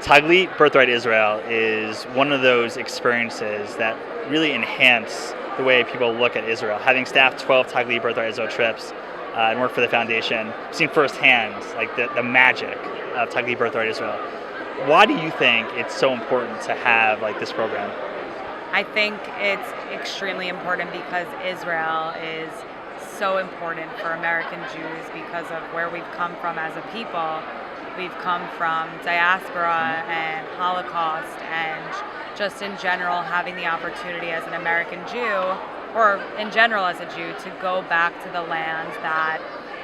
Taglit, Birthright Israel is one of those experiences that really enhance the way people look at Israel. Having staffed 12 Taglit Birthright Israel trips and worked for the foundation, I've seen firsthand like the magic of Taglit Birthright Israel. Why do you think it's so important to have like this program? I think it's extremely important because Israel is so important for American Jews because of where we've come from as a people. We've come from diaspora and Holocaust, and just in general having the opportunity as an American Jew, or in general as a Jew, to go back to the land that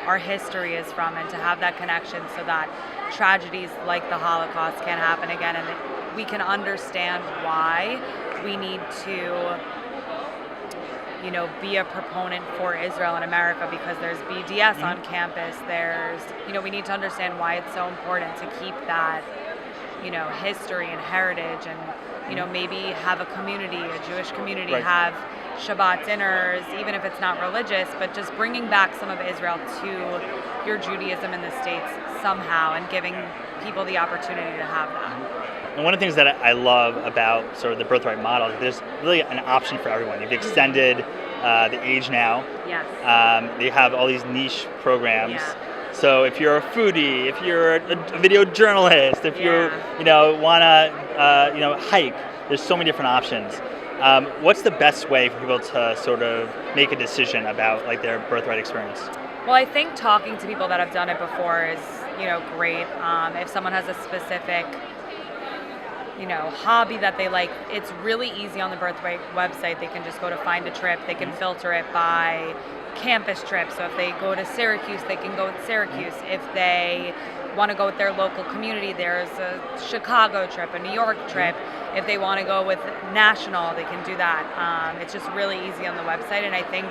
our history is from and to have that connection so that tragedies like the Holocaust can't happen again, and we can understand why we need to be a proponent for Israel in America, because there's BDS on campus. We need to understand why it's so important to keep that, history and heritage, and, maybe have a community, a Jewish community, Right. have Shabbat dinners, even if it's not religious, but just bringing back some of Israel to your Judaism in the States somehow and giving people the opportunity to have that. And one of the things that I love about sort of the Birthright model is there's really an option for everyone. You've extended the age now. Yes. They have all these niche programs. Yeah. So if you're a foodie, if you're a video journalist, if Yeah. you want to hike, there's so many different options. What's the best way for people to sort of make a decision about like their Birthright experience? Well, I think talking to people that have done it before is, great. If someone has a specific, hobby that they like, it's really easy on the Birthright website. They can just go to find a trip. They can filter it by campus trip. So if they go to Syracuse, they can go with Syracuse. If they want to go with their local community, there's a Chicago trip, a New York trip. If they want to go with national, they can do that. It's just really easy on the website. And I think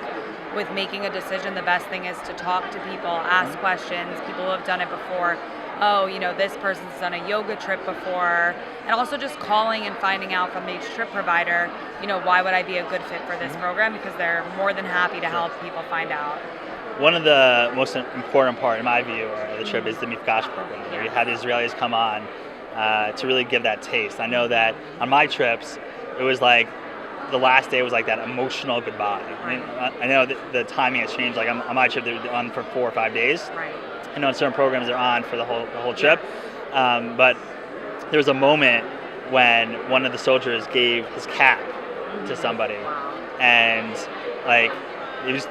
with making a decision, the best thing is to talk to people, ask questions, people who have done it before. Oh, this person's done a yoga trip before. And also just calling and finding out from each trip provider, why would I be a good fit for this program? Because they're more than happy to help people find out. One of the most important part, in my view, of the trip is the Mifgash program, where you have the Israelis come on to really give that taste. I know that on my trips, it was like the last day was like that emotional goodbye. I know that the timing has changed. Like on my trip, they're on for 4 or 5 days. Right. I know in certain programs they're on for the whole trip. But there was a moment when one of the soldiers gave his cap to somebody, and like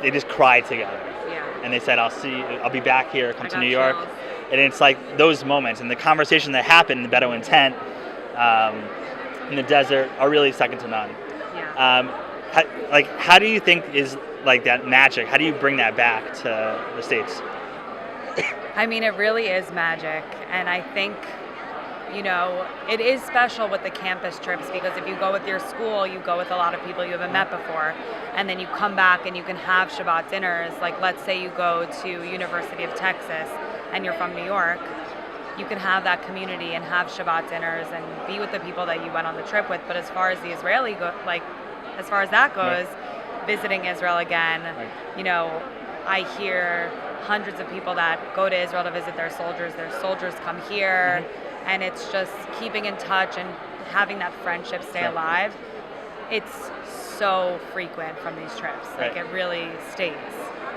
they just cried together. Yeah. And they said, I'll be back here, come I to got New York. chills. And it's like those moments and the conversation that happened in the Bedouin tent in the desert are really second to none. Yeah. How do you think is like that magic? How do you bring that back to the States? I mean, it really is magic. And I think, it is special with the campus trips, because if you go with your school, you go with a lot of people you haven't met before. And then you come back and you can have Shabbat dinners. Like, let's say you go to University of Texas and you're from New York. You can have that community and have Shabbat dinners and be with the people that you went on the trip with. But as far as the Israeli, as far as that goes, visiting Israel again, I hear hundreds of people that go to Israel to visit their soldiers. Their soldiers come here, and it's just keeping in touch and having that friendship stay alive. It's so frequent from these trips. Like, it really stays.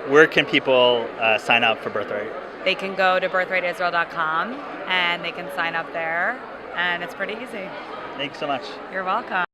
Where can people sign up for Birthright? They can go to birthrightisrael.com and they can sign up there, and it's pretty easy. Thanks so much. You're welcome.